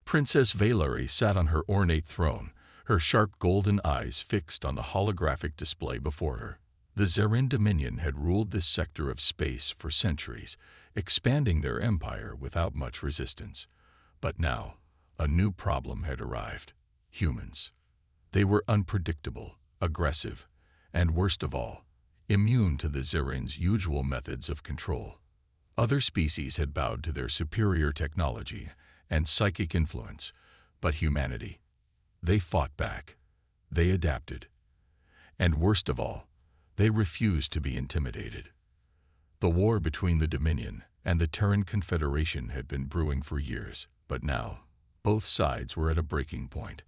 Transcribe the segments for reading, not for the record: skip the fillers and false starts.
Princess Valerie sat on her ornate throne, her sharp golden eyes fixed on the holographic display before her. The Zerin Dominion had ruled this sector of space for centuries, expanding their empire without much resistance. But now, a new problem had arrived: humans. They were unpredictable, aggressive, and worst of all, immune to the Zerin's usual methods of control. Other species had bowed to their superior technology and psychic influence, but humanity, they fought back, they adapted, and worst of all, they refused to be intimidated. The war between the Dominion and the Terran Confederation had been brewing for years, but now, both sides were at a breaking point.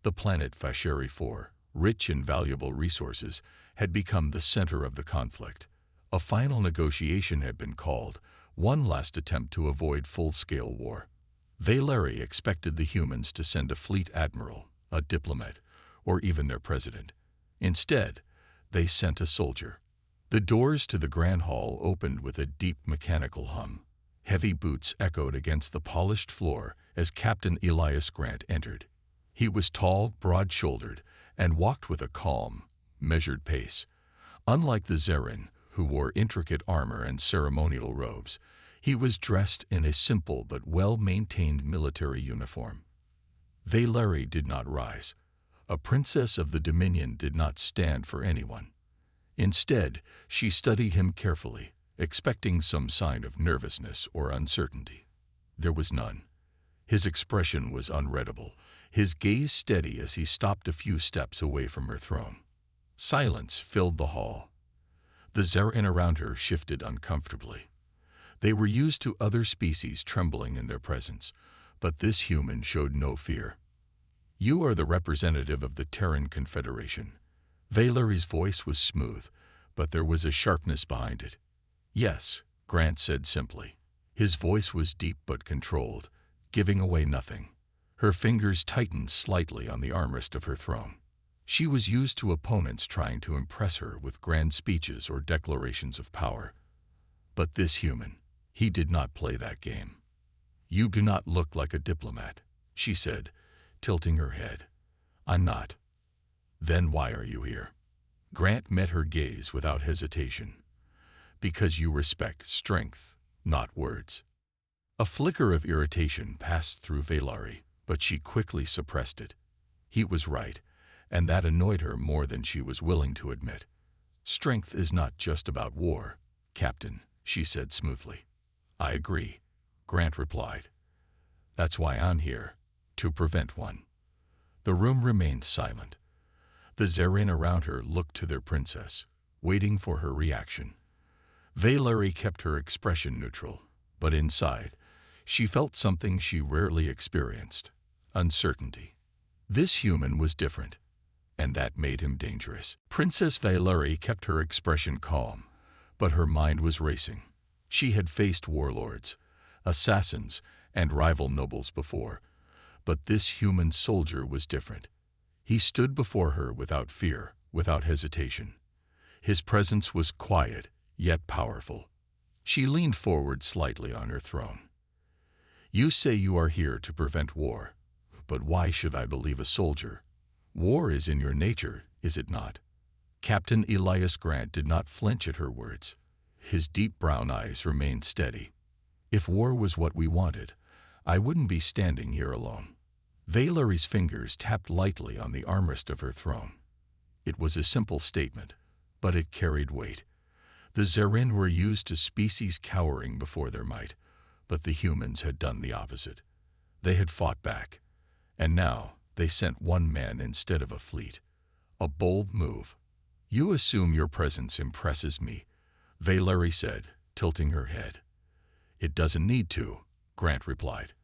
The planet Fasheri 4, rich in valuable resources, had become the center of the conflict. A final negotiation had been called, one last attempt to avoid full-scale war. Valerie expected the humans to send a fleet admiral, a diplomat, or even their president. Instead, they sent a soldier. The doors to the Grand Hall opened with a deep mechanical hum. Heavy boots echoed against the polished floor as Captain Elias Grant entered. He was tall, broad-shouldered, and walked with a calm, measured pace. Unlike the Zerin, who wore intricate armor and ceremonial robes, he was dressed in a simple but well-maintained military uniform. Valerie did not rise. A princess of the Dominion did not stand for anyone. Instead, she studied him carefully, expecting some sign of nervousness or uncertainty. There was none. His expression was unreadable, his gaze steady as he stopped a few steps away from her throne. Silence filled the hall. The Zerin around her shifted uncomfortably. They were used to other species trembling in their presence, but this human showed no fear. "You are the representative of the Terran Confederation." Valerie's voice was smooth, but there was a sharpness behind it. "Yes," Grant said simply. His voice was deep but controlled, giving away nothing. Her fingers tightened slightly on the armrest of her throne. She was used to opponents trying to impress her with grand speeches or declarations of power. But this human, he did not play that game. "You do not look like a diplomat," she said, tilting her head. "I'm not." "Then why are you here?" Grant met her gaze without hesitation. "Because you respect strength, not words." A flicker of irritation passed through Valerie, but she quickly suppressed it. He was right, and that annoyed her more than she was willing to admit. "Strength is not just about war, Captain," she said smoothly. "I agree," Grant replied. "That's why I'm here, to prevent one." The room remained silent. The Zerin around her looked to their princess, waiting for her reaction. Valerie kept her expression neutral, but inside, she felt something she rarely experienced: uncertainty. This human was different, and that made him dangerous. Princess Valerie kept her expression calm, but her mind was racing. She had faced warlords, assassins, and rival nobles before, but this human soldier was different. He stood before her without fear, without hesitation. His presence was quiet, yet powerful. She leaned forward slightly on her throne. "You say you are here to prevent war, but why should I believe a soldier? War is in your nature, is it not?" Captain Elias Grant did not flinch at her words. His deep brown eyes remained steady. "If war was what we wanted, I wouldn't be standing here alone." Valerie's fingers tapped lightly on the armrest of her throne. It was a simple statement, but it carried weight. The Zerin were used to species cowering before their might, but the humans had done the opposite. They had fought back, and now they sent one man instead of a fleet. A bold move. "You assume your presence impresses me," Valerie said, tilting her head. "It doesn't need to," Grant replied.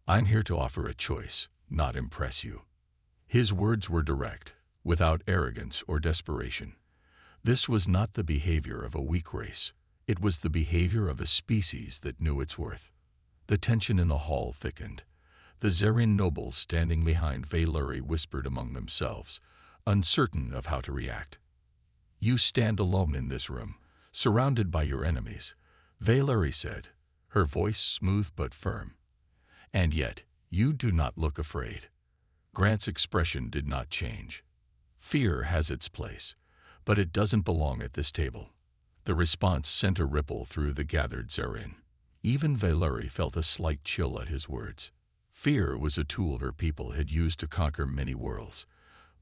"I'm here to offer a choice, not impress you." His words were direct, without arrogance or desperation. This was not the behavior of a weak race. It was the behavior of a species that knew its worth. The tension in the hall thickened. The Zerin nobles standing behind Valerie whispered among themselves, uncertain of how to react. "You stand alone in this room, surrounded by your enemies," Valerie said, her voice smooth but firm. "And yet, You do not look afraid." Grant's expression did not change. Fear has its place, but it doesn't belong at this table. The response sent a ripple through the gathered Zerin. Even Valeri felt a slight chill at his words. Fear was a tool her people had used to conquer many worlds,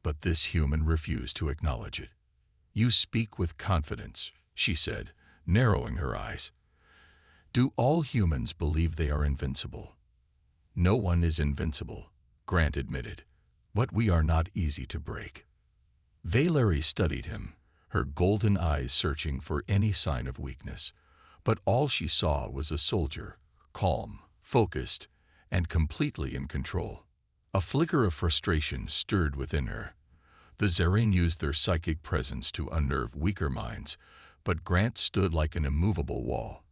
but this human refused to acknowledge it. "You speak with confidence," she said, narrowing her eyes. "Do all humans believe they are invincible?" "No one is invincible," Grant admitted, "but we are not easy to break." Valeri studied him, her golden eyes searching for any sign of weakness, but all she saw was a soldier, calm, focused, and completely in control. A flicker of frustration stirred within her. The Zerin used their psychic presence to unnerve weaker minds, but Grant stood like an immovable wall.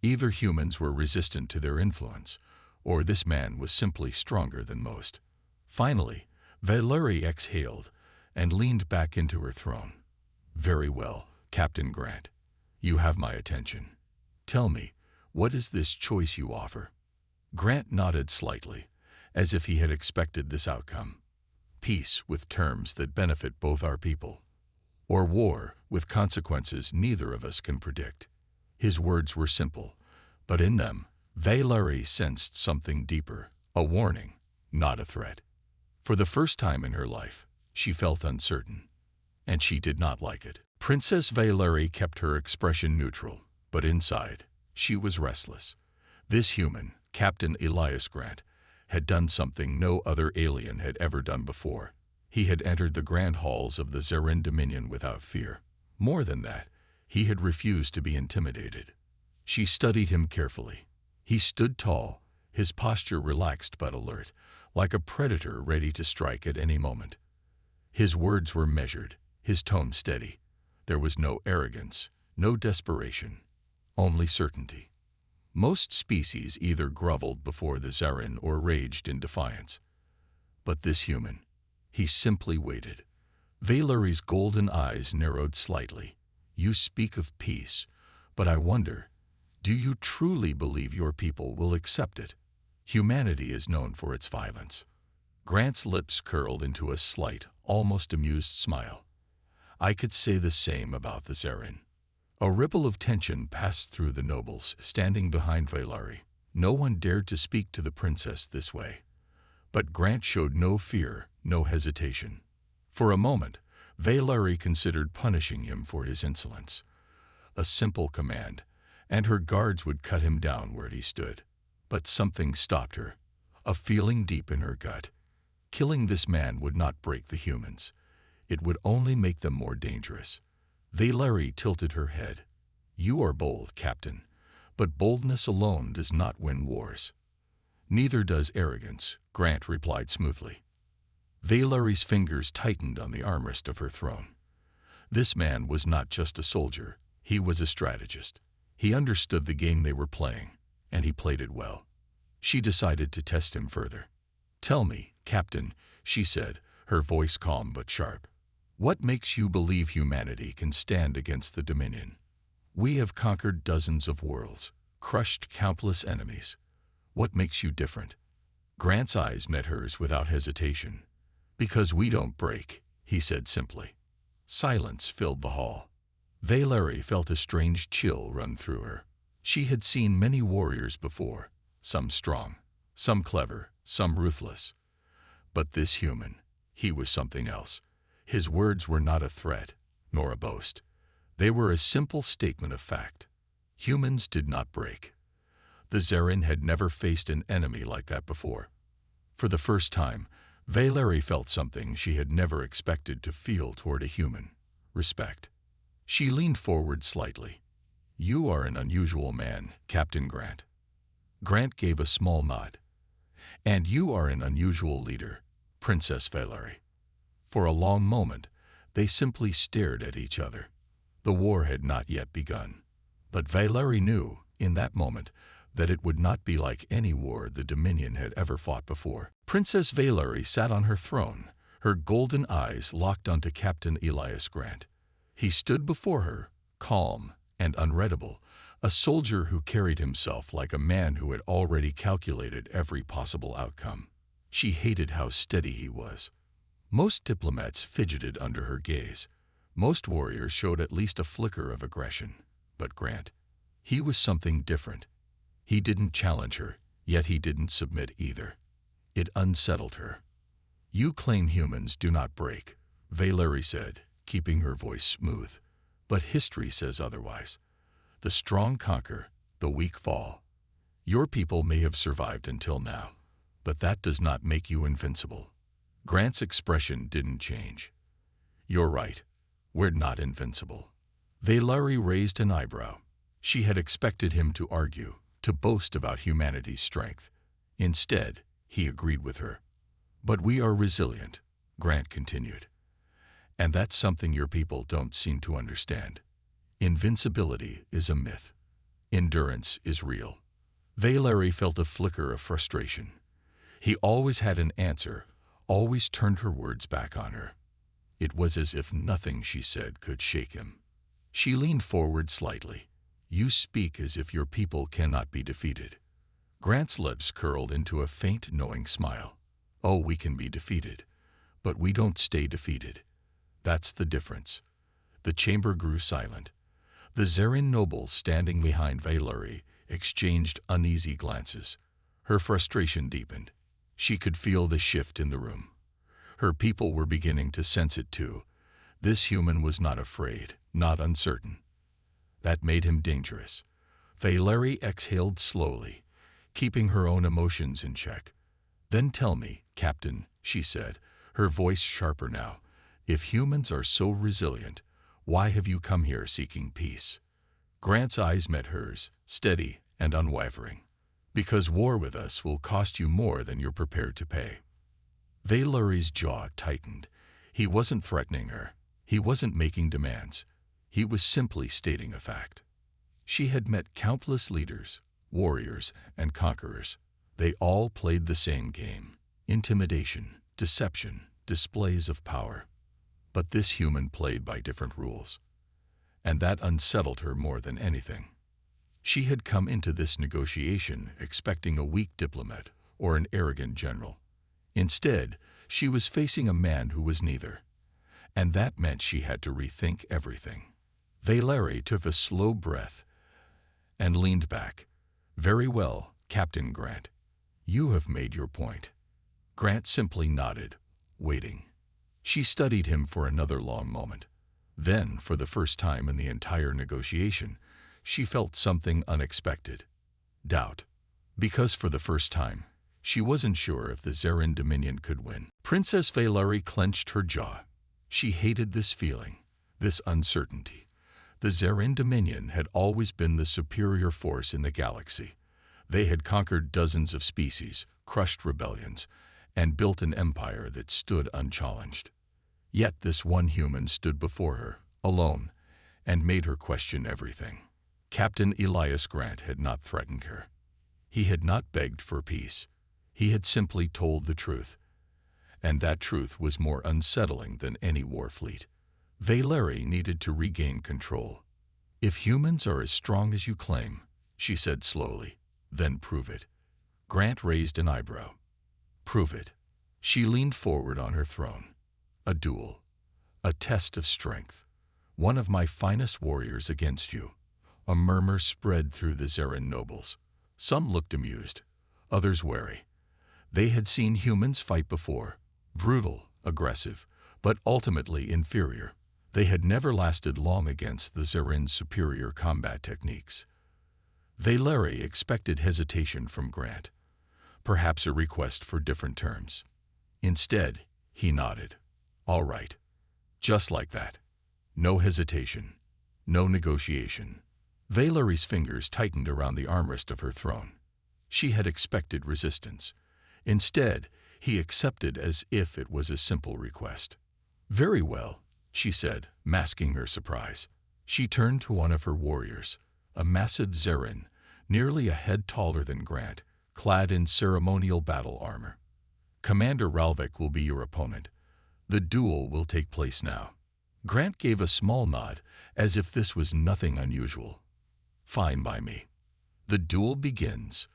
Either humans were resistant to their influence, or this man was simply stronger than most. Finally, Valeri exhaled and leaned back into her throne. "Very well, Captain Grant. You have my attention. Tell me, what is this choice you offer?" Grant nodded slightly, as if he had expected this outcome. "Peace with terms that benefit both our people, or war with consequences neither of us can predict." His words were simple, but in them, Valeri sensed something deeper, a warning, not a threat. For the first time in her life, she felt uncertain, and she did not like it. Princess Valeri kept her expression neutral, but inside, she was restless. This human, Captain Elias Grant, had done something no other alien had ever done before. He had entered the grand halls of the Zerin Dominion without fear. More than that, he had refused to be intimidated. She studied him carefully. He stood tall, his posture relaxed but alert, like a predator ready to strike at any moment. His words were measured, his tone steady. There was no arrogance, no desperation, only certainty. Most species either groveled before the Zerin or raged in defiance. But this human, he simply waited. Valeri's golden eyes narrowed slightly. "You speak of peace, but I wonder, do you truly believe your people will accept it? Humanity is known for its violence." Grant's lips curled into a slight, almost amused smile. "I could say the same about the Zerin." A ripple of tension passed through the nobles standing behind Valeri. No one dared to speak to the princess this way. But Grant showed no fear, no hesitation. For a moment, Valeri considered punishing him for his insolence. A simple command, and her guards would cut him down where he stood. But something stopped her, a feeling deep in her gut. Killing this man would not break the humans. It would only make them more dangerous. Valeri tilted her head. "You are bold, Captain, but boldness alone does not win wars." "Neither does arrogance," Grant replied smoothly. Valeri's fingers tightened on the armrest of her throne. This man was not just a soldier, he was a strategist. He understood the game they were playing, and he played it well. She decided to test him further. "Tell me, Captain," she said, her voice calm but sharp. "What makes you believe humanity can stand against the Dominion? We have conquered dozens of worlds, crushed countless enemies. What makes you different?" Grant's eyes met hers without hesitation. "Because we don't break," he said simply. Silence filled the hall. Valeri felt a strange chill run through her. She had seen many warriors before, some strong, some clever, some ruthless. But this human, he was something else. His words were not a threat, nor a boast. They were a simple statement of fact. Humans did not break. The Zerin had never faced an enemy like that before. For the first time, Valeri felt something she had never expected to feel toward a human: respect. She leaned forward slightly. "You are an unusual man, Captain Grant." Grant gave a small nod. "And you are an unusual leader, Princess Valeri." For a long moment, they simply stared at each other. The war had not yet begun. But Valeri knew, in that moment, that it would not be like any war the Dominion had ever fought before. Princess Valeri sat on her throne, her golden eyes locked onto Captain Elias Grant. He stood before her, calm and unreadable, A soldier who carried himself like a man who had already calculated every possible outcome. She hated how steady he was. Most diplomats fidgeted under her gaze. Most warriors showed at least a flicker of aggression. But Grant, he was something different. He didn't challenge her, yet he didn't submit either. It unsettled her. "You claim humans do not break," Valerie said, keeping her voice smooth. "But history says otherwise. The strong conquer, the weak fall. Your people may have survived until now, but that does not make you invincible." Grant's expression didn't change. "You're right. We're not invincible." Valerie raised an eyebrow. She had expected him to argue, to boast about humanity's strength. Instead, he agreed with her. "But we are resilient," Grant continued. "And that's something your people don't seem to understand. Invincibility is a myth. Endurance is real." Valerie felt a flicker of frustration. He always had an answer, always turned her words back on her. It was as if nothing she said could shake him. She leaned forward slightly. "You speak as if your people cannot be defeated." Grant's lips curled into a faint, knowing smile. "Oh, we can be defeated, but we don't stay defeated. That's the difference." The chamber grew silent. The Zerin nobles standing behind Valerie exchanged uneasy glances. Her frustration deepened. She could feel the shift in the room. Her people were beginning to sense it too. This human was not afraid, not uncertain. That made him dangerous. Valerie exhaled slowly, keeping her own emotions in check. "Then tell me, Captain," she said, her voice sharper now, "if humans are so resilient, why have you come here seeking peace?" Grant's eyes met hers, steady and unwavering. "Because war with us will cost you more than you're prepared to pay." Valerie's jaw tightened. He wasn't threatening her. He wasn't making demands. He was simply stating a fact. She had met countless leaders, warriors, and conquerors. They all played the same game: intimidation, deception, displays of power. But this human played by different rules. And that unsettled her more than anything. She had come into this negotiation expecting a weak diplomat or an arrogant general. Instead, she was facing a man who was neither. And that meant she had to rethink everything. Valerie took a slow breath and leaned back. "Very well, Captain Grant. You have made your point." Grant simply nodded, waiting. She studied him for another long moment. Then, for the first time in the entire negotiation, she felt something unexpected: doubt. Because for the first time, she wasn't sure if the Zerin Dominion could win. Princess Valerie clenched her jaw. She hated this feeling, this uncertainty. The Zerin Dominion had always been the superior force in the galaxy. They had conquered dozens of species, crushed rebellions, and built an empire that stood unchallenged. Yet this one human stood before her, alone, and made her question everything. Captain Elias Grant had not threatened her. He had not begged for peace. He had simply told the truth. And that truth was more unsettling than any war fleet. Valerie needed to regain control. "If humans are as strong as you claim," she said slowly, "then prove it." Grant raised an eyebrow. "Prove it." She leaned forward on her throne. "A duel. A test of strength. One of my finest warriors against you." A murmur spread through the Zerin nobles. Some looked amused, others wary. They had seen humans fight before, brutal, aggressive, but ultimately inferior. They had never lasted long against the Zerin's superior combat techniques. Valerie expected hesitation from Grant, perhaps a request for different terms. Instead, he nodded. "All right." Just like that. No hesitation. No negotiation. Valerie's fingers tightened around the armrest of her throne. She had expected resistance. Instead, he accepted as if it was a simple request. "Very well," she said, masking her surprise. She turned to one of her warriors, a massive Zerin, nearly a head taller than Grant, clad in ceremonial battle armor. "Commander Ralvik will be your opponent. The duel will take place now." Grant gave a small nod, as if this was nothing unusual. Fine by me. The duel begins.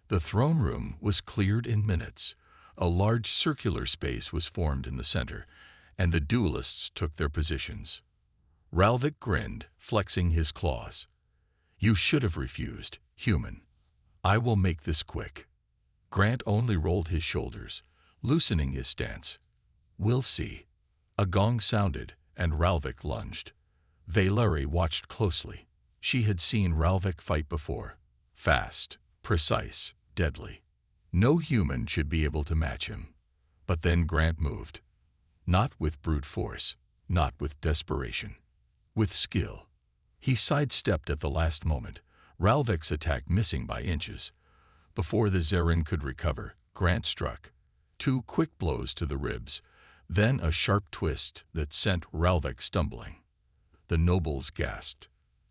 The throne room was cleared in minutes. A large circular space was formed in the center, and the duelists took their positions. Ralvik grinned, flexing his claws. You should have refused, human. I will make this quick. Grant only rolled his shoulders, loosening his stance. We'll see. A gong sounded, and Ralvik lunged. Valeri watched closely. She had seen Ralvik fight before. Fast, precise, deadly. No human should be able to match him. But then Grant moved. Not with brute force, not with desperation. With skill. He sidestepped at the last moment, Ralvik's attack missing by inches. Before the Zerin could recover, Grant struck. 2 quick blows to the ribs, then a sharp twist that sent Ralvik stumbling. The nobles gasped.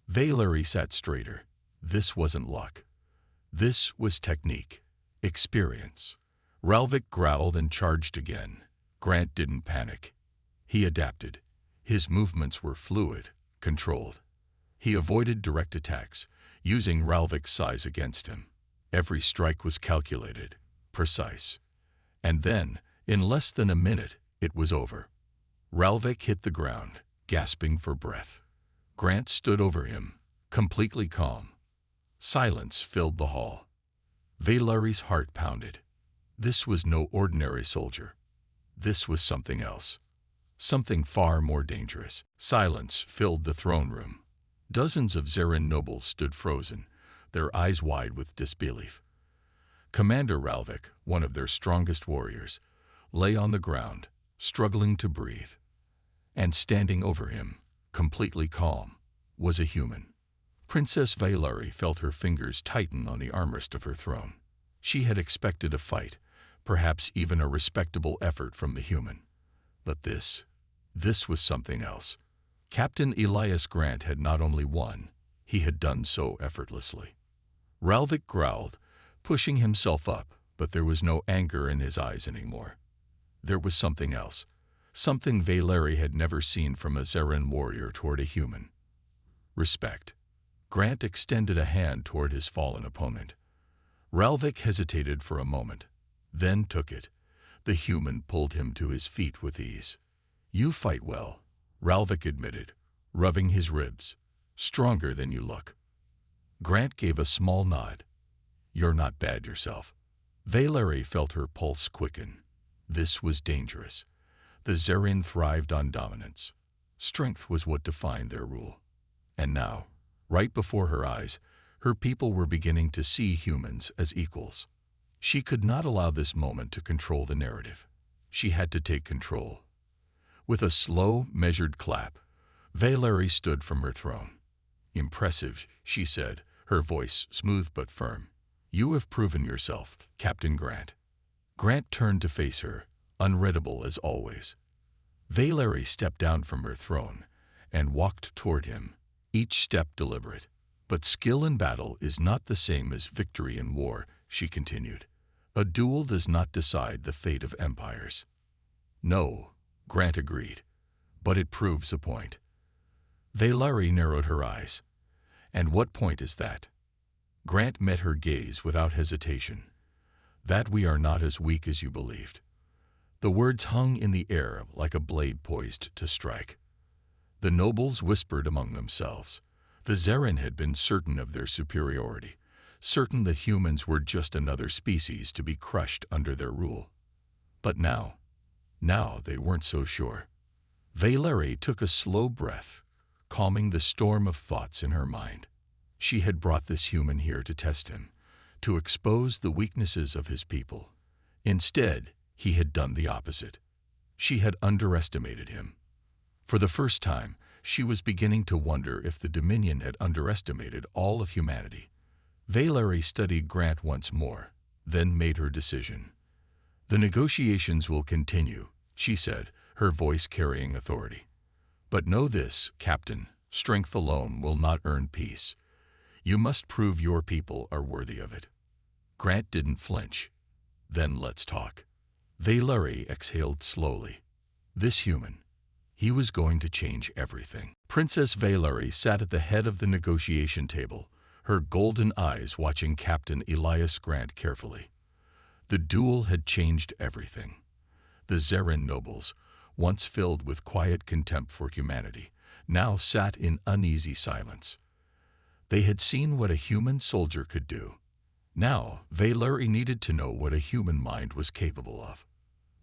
Valeri sat straighter. This wasn't luck. This was technique. Experience. Ralvik growled and charged again. Grant didn't panic. He adapted. His movements were fluid, controlled. He avoided direct attacks, using Ralvik's size against him. Every strike was calculated, precise. And then, in less than a minute, it was over. Ralvik hit the ground, gasping for breath. Grant stood over him, completely calm. Silence filled the hall. Valeri's heart pounded. This was no ordinary soldier. This was something else. Something far more dangerous. Silence filled the throne room. Dozens of Zerin nobles stood frozen, their eyes wide with disbelief. Commander Ralvik, one of their strongest warriors, lay on the ground, struggling to breathe. And standing over him, completely calm, was a human. Princess Valeri felt her fingers tighten on the armrest of her throne. She had expected a fight, perhaps even a respectable effort from the human. But this was something else. Captain Elias Grant had not only won, he had done so effortlessly. Ralvik growled, pushing himself up, but there was no anger in his eyes anymore. There was something else, something Valeri had never seen from a Zerin warrior toward a human. Respect. Grant extended a hand toward his fallen opponent. Ralvik hesitated for a moment, then took it. The human pulled him to his feet with ease. You fight well, Ralvik admitted, rubbing his ribs. Stronger than you look. Grant gave a small nod. You're not bad yourself. Valeri felt her pulse quicken. This was dangerous. The Zerin thrived on dominance. Strength was what defined their rule. And now, right before her eyes, her people were beginning to see humans as equals. She could not allow this moment to control the narrative. She had to take control. With a slow, measured clap, Valeri stood from her throne. Impressive, she said, her voice smooth but firm. You have proven yourself, Captain Grant. Grant turned to face her, unreadable as always. Valeri stepped down from her throne and walked toward him, each step deliberate. But skill in battle is not the same as victory in war, she continued. A duel does not decide the fate of empires. No, Grant agreed, but it proves a point. Valeri narrowed her eyes. And what point is that? Grant met her gaze without hesitation. That we are not as weak as you believed. The words hung in the air like a blade poised to strike. The nobles whispered among themselves. The Zerin had been certain of their superiority, certain that humans were just another species to be crushed under their rule. But now they weren't so sure. Valeri took a slow breath, calming the storm of thoughts in her mind. She had brought this human here to test him, to expose the weaknesses of his people. Instead, he had done the opposite. She had underestimated him. For the first time, she was beginning to wonder if the Dominion had underestimated all of humanity. Valeri studied Grant once more, then made her decision. The negotiations will continue, she said, her voice carrying authority. But know this, Captain, strength alone will not earn peace. You must prove your people are worthy of it. Grant didn't flinch. Then let's talk. Valeri exhaled slowly. This human, he was going to change everything. Princess Valeri sat at the head of the negotiation table, her golden eyes watching Captain Elias Grant carefully. The duel had changed everything. The Zerin nobles, once filled with quiet contempt for humanity, now sat in uneasy silence. They had seen what a human soldier could do. Now, Valery needed to know what a human mind was capable of.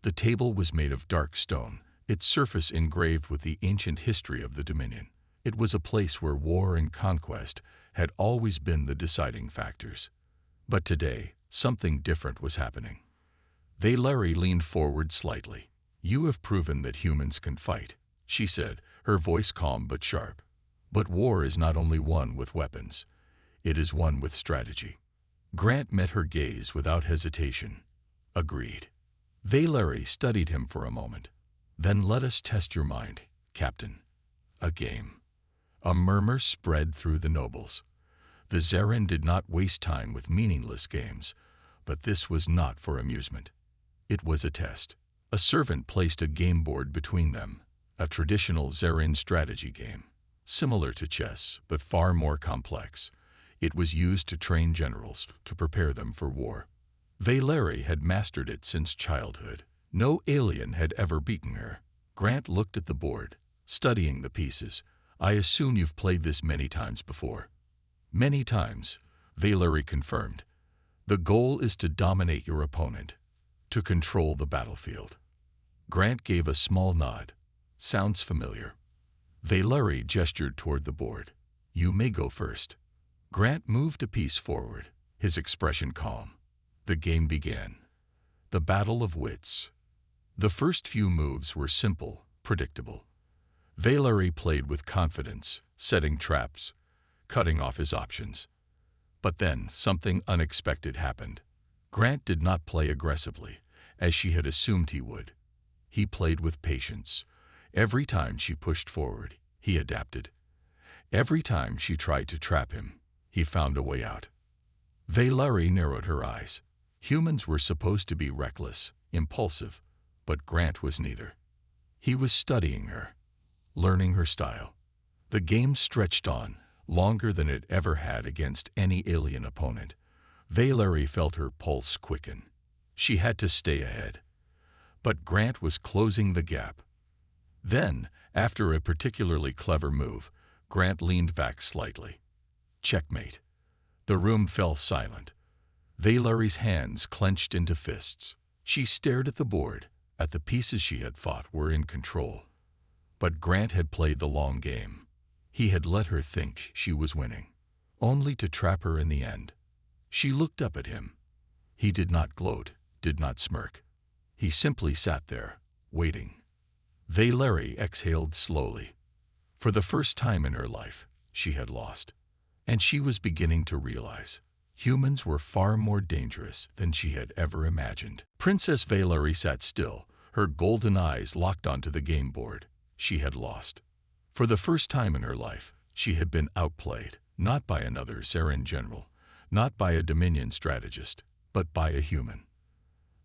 The table was made of dark stone, its surface engraved with the ancient history of the Dominion. It was a place where war and conquest had always been the deciding factors. But today, something different was happening. Valery leaned forward slightly. "You have proven that humans can fight," she said, her voice calm but sharp. "But war is not only won with weapons. It is won with strategy." Grant met her gaze without hesitation. "Agreed." Valery studied him for a moment. "Then let us test your mind, Captain. A game." A murmur spread through the nobles. The Zerin did not waste time with meaningless games, but this was not for amusement. It was a test. A servant placed a game board between them, a traditional Zerin strategy game. Similar to chess, but far more complex. It was used to train generals, to prepare them for war. Valery had mastered it since childhood. No alien had ever beaten her. Grant looked at the board, studying the pieces. "I assume you've played this many times before." "Many times," Valery confirmed. "The goal is to dominate your opponent, to control the battlefield." Grant gave a small nod. "Sounds familiar." Valery gestured toward the board. "You may go first." Grant moved a piece forward, his expression calm. The game began. The battle of wits. The first few moves were simple, predictable. Valery played with confidence, setting traps, cutting off his options. But then something unexpected happened. Grant did not play aggressively, as she had assumed he would. He played with patience. Every time she pushed forward, he adapted. Every time she tried to trap him, he found a way out. Valery narrowed her eyes. Humans were supposed to be reckless, impulsive, but Grant was neither. He was studying her, learning her style. The game stretched on, longer than it ever had against any alien opponent. Valery felt her pulse quicken. She had to stay ahead. But Grant was closing the gap. Then, after a particularly clever move, Grant leaned back slightly. Checkmate. The room fell silent. Valery's hands clenched into fists. She stared at the board. At the pieces she had fought were in control. But Grant had played the long game. He had let her think she was winning, only to trap her in the end. She looked up at him. He did not gloat, did not smirk. He simply sat there, waiting. Valery exhaled slowly. For the first time in her life, she had lost. And she was beginning to realize humans were far more dangerous than she had ever imagined. Princess Valery sat still, her golden eyes locked onto the game board. She had lost. For the first time in her life, she had been outplayed, not by another Zerin general, not by a Dominion strategist, but by a human.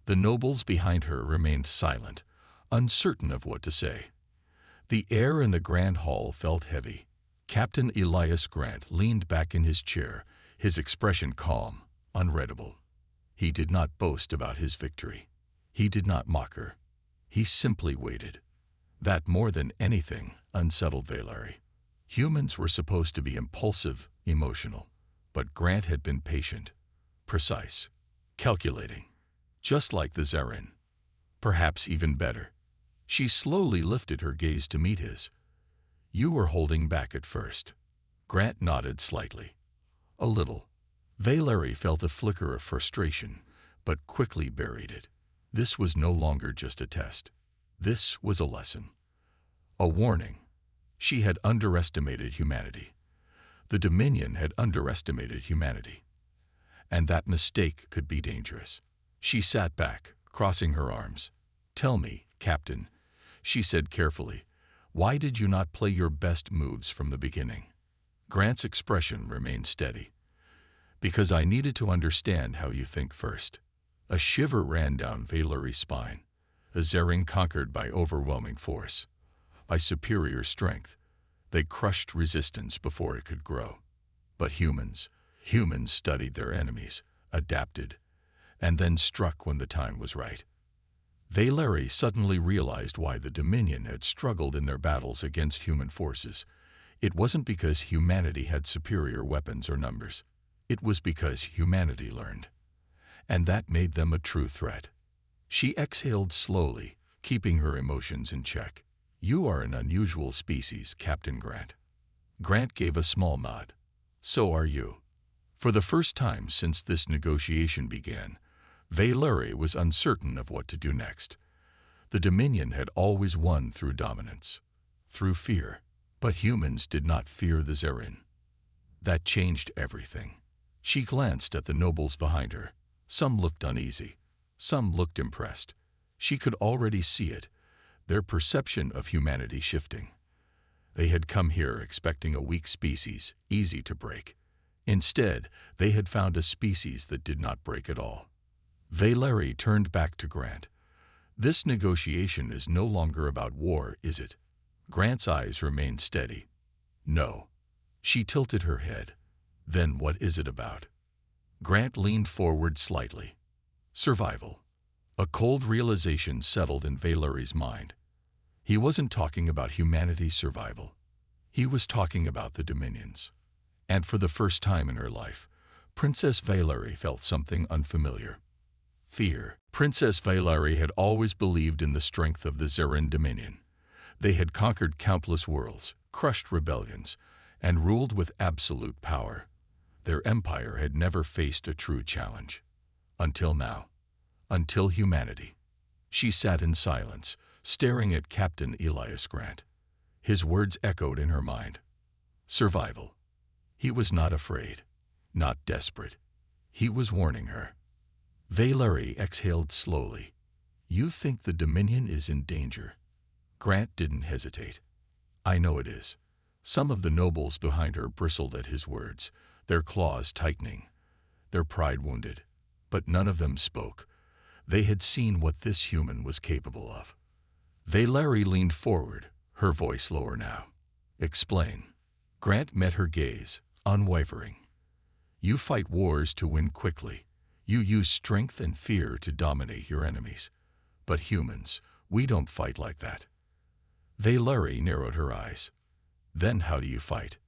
The nobles behind her remained silent, uncertain of what to say. The air in the grand hall felt heavy. Captain Elias Grant leaned back in his chair, his expression calm, unreadable. He did not boast about his victory. He did not mock her. He simply waited. That, more than anything, unsettled Valery. Humans were supposed to be impulsive, emotional, but Grant had been patient, precise, calculating, just like the Zerin. Perhaps even better. She slowly lifted her gaze to meet his. "You were holding back at first." Grant nodded slightly. "A little." Valery felt a flicker of frustration, but quickly buried it. This was no longer just a test. This was a lesson. A warning. She had underestimated humanity. The Dominion had underestimated humanity. And that mistake could be dangerous. She sat back, crossing her arms. "Tell me, Captain," she said carefully, "why did you not play your best moves from the beginning?" Grant's expression remained steady. "Because I needed to understand how you think first." A shiver ran down Valery's spine. A Zerin conquered by overwhelming force, by superior strength. They crushed resistance before it could grow. But humans, Humans studied their enemies, adapted, and then struck when the time was right. Valery suddenly realized why the Dominion had struggled in their battles against human forces. It wasn't because humanity had superior weapons or numbers. It was because humanity learned. And that made them a true threat. She exhaled slowly, keeping her emotions in check. "You are an unusual species, Captain Grant." Grant gave a small nod. "So are you." For the first time since this negotiation began, Valery was uncertain of what to do next. The Dominion had always won through dominance, through fear, but humans did not fear the Zerin. That changed everything. She glanced at the nobles behind her. Some looked uneasy, some looked impressed. She could already see it, their perception of humanity shifting. They had come here expecting a weak species, easy to break. Instead, they had found a species that did not break at all. Valery turned back to Grant. "This negotiation is no longer about war, is it?" Grant's eyes remained steady. "No." She tilted her head. "Then what is it about?" Grant leaned forward slightly. "Survival." A cold realization settled in Valery's mind. He wasn't talking about humanity's survival. He was talking about the Dominions. And for the first time in her life, Princess Valery felt something unfamiliar. Fear. Princess Valery had always believed in the strength of the Zerin Dominion. They had conquered countless worlds, crushed rebellions, and ruled with absolute power. Their empire had never faced a true challenge. Until now. Until humanity. She sat in silence, staring at Captain Elias Grant. His words echoed in her mind. Survival. He was not afraid, not desperate. He was warning her. Valery exhaled slowly. "You think the Dominion is in danger?" Grant didn't hesitate. "I know it is." Some of the nobles behind her bristled at his words, their claws tightening, their pride wounded. But none of them spoke. They had seen what this human was capable of. Valery leaned forward, her voice lower now. "Explain." Grant met her gaze, unwavering. "You fight wars to win quickly. You use strength and fear to dominate your enemies. But humans, we don't fight like that." Valery narrowed her eyes. "Then how do you fight?"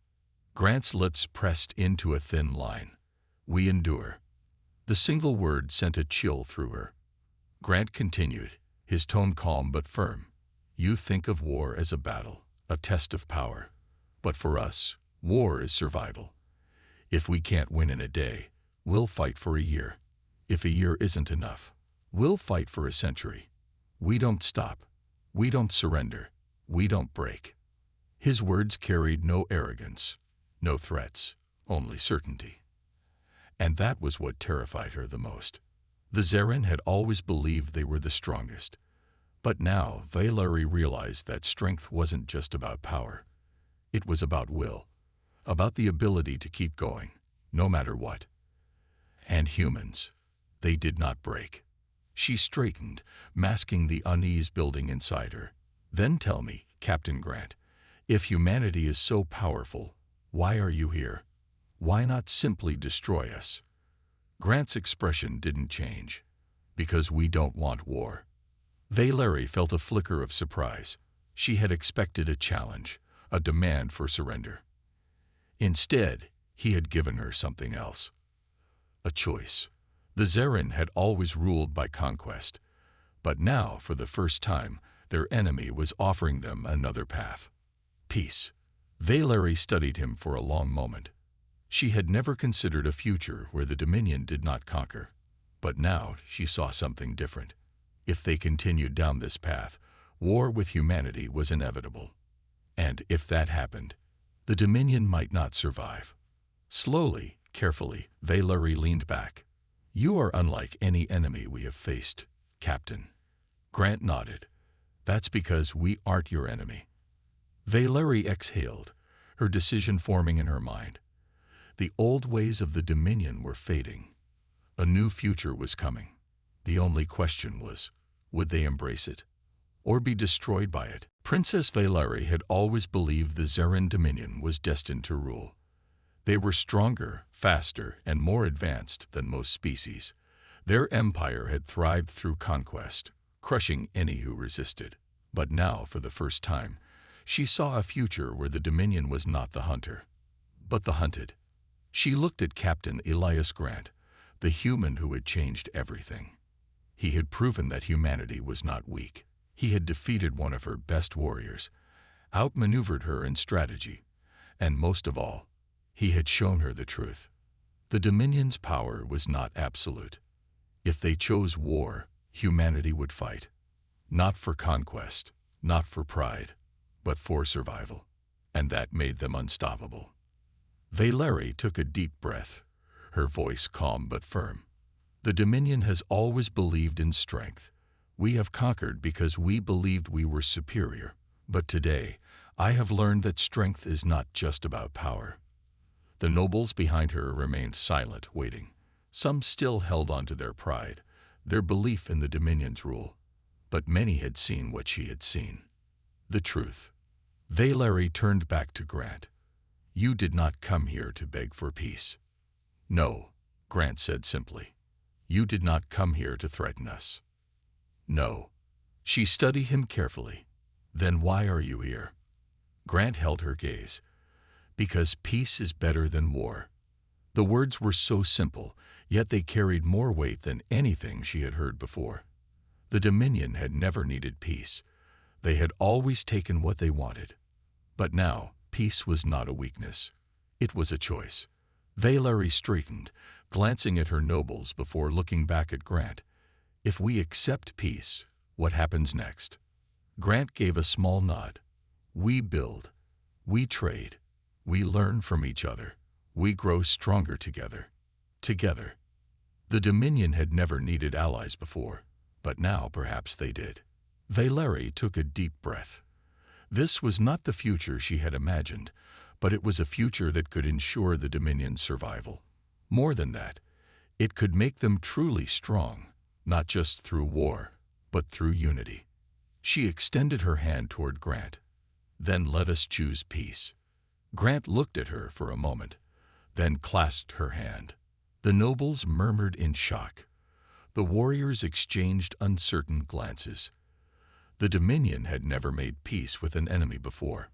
Grant's lips pressed into a thin line. "We endure." The single word sent a chill through her. Grant continued, his tone calm but firm. "You think of war as a battle, a test of power. But for us, war is survival. If we can't win in a day, we'll fight for a year. If a year isn't enough, we'll fight for a century. We don't stop. We don't surrender. We don't break." His words carried no arrogance, no threats, only certainty. And that was what terrified her the most. The Zerin had always believed they were the strongest. But now Valery realized that strength wasn't just about power. It was about will, about the ability to keep going, no matter what. And humans, they did not break. She straightened, masking the unease building inside her. "Then tell me, Captain Grant, if humanity is so powerful, why are you here? Why not simply destroy us?" Grant's expression didn't change. "Because we don't want war." Valery felt a flicker of surprise. She had expected a challenge, a demand for surrender. Instead, he had given her something else. A choice. The Zerin had always ruled by conquest. But now, for the first time, their enemy was offering them another path. Peace. Valery studied him for a long moment. She had never considered a future where the Dominion did not conquer. But now she saw something different. If they continued down this path, war with humanity was inevitable. And if that happened, the Dominion might not survive. Slowly, carefully, Valery leaned back. "You are unlike any enemy we have faced, Captain." Grant nodded. "That's because we aren't your enemy." Valery exhaled, her decision forming in her mind. The old ways of the Dominion were fading. A new future was coming. The only question was, would they embrace it, or be destroyed by it? Princess Valery had always believed the Zerin Dominion was destined to rule. They were stronger, faster, and more advanced than most species. Their empire had thrived through conquest, crushing any who resisted. But now, for the first time, she saw a future where the Dominion was not the hunter, but the hunted. She looked at Captain Elias Grant, the human who had changed everything. He had proven that humanity was not weak. He had defeated one of her best warriors, outmaneuvered her in strategy, and most of all, he had shown her the truth. The Dominion's power was not absolute. If they chose war, humanity would fight. Not for conquest, not for pride, but for survival. And that made them unstoppable. Valerie took a deep breath, her voice calm but firm. The Dominion has always believed in strength. We have conquered because we believed we were superior. But today, I have learned that strength is not just about power. The nobles behind her remained silent, waiting. Some still held on to their pride, their belief in the Dominion's rule. But many had seen what she had seen. The truth. Valerie turned back to Grant. You did not come here to beg for peace. No, Grant said simply. You did not come here to threaten us. No. She studied him carefully. Then why are you here? Grant held her gaze. Because peace is better than war. The words were so simple, yet they carried more weight than anything she had heard before. The Dominion had never needed peace. They had always taken what they wanted. But now, peace was not a weakness. It was a choice. Valerie straightened, glancing at her nobles before looking back at Grant. If we accept peace, what happens next? Grant gave a small nod. We build. We trade. We learn from each other. We grow stronger together. Together. The Dominion had never needed allies before, but now perhaps they did. Valerie took a deep breath. This was not the future she had imagined, but it was a future that could ensure the Dominion's survival. More than that, it could make them truly strong, not just through war, but through unity. She extended her hand toward Grant. Then let us choose peace. Grant looked at her for a moment, then clasped her hand. The nobles murmured in shock. The warriors exchanged uncertain glances. The Dominion had never made peace with an enemy before.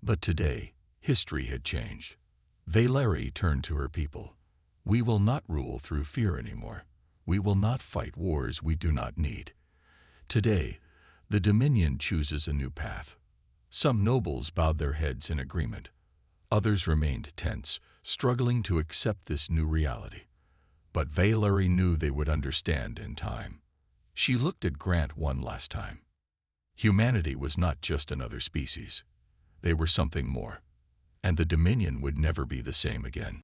But today, history had changed. Valerie turned to her people. We will not rule through fear anymore. We will not fight wars we do not need. Today, the Dominion chooses a new path. Some nobles bowed their heads in agreement. Others remained tense, struggling to accept this new reality. But Valerie knew they would understand in time. She looked at Grant one last time. Humanity was not just another species. They were something more. And the Dominion would never be the same again.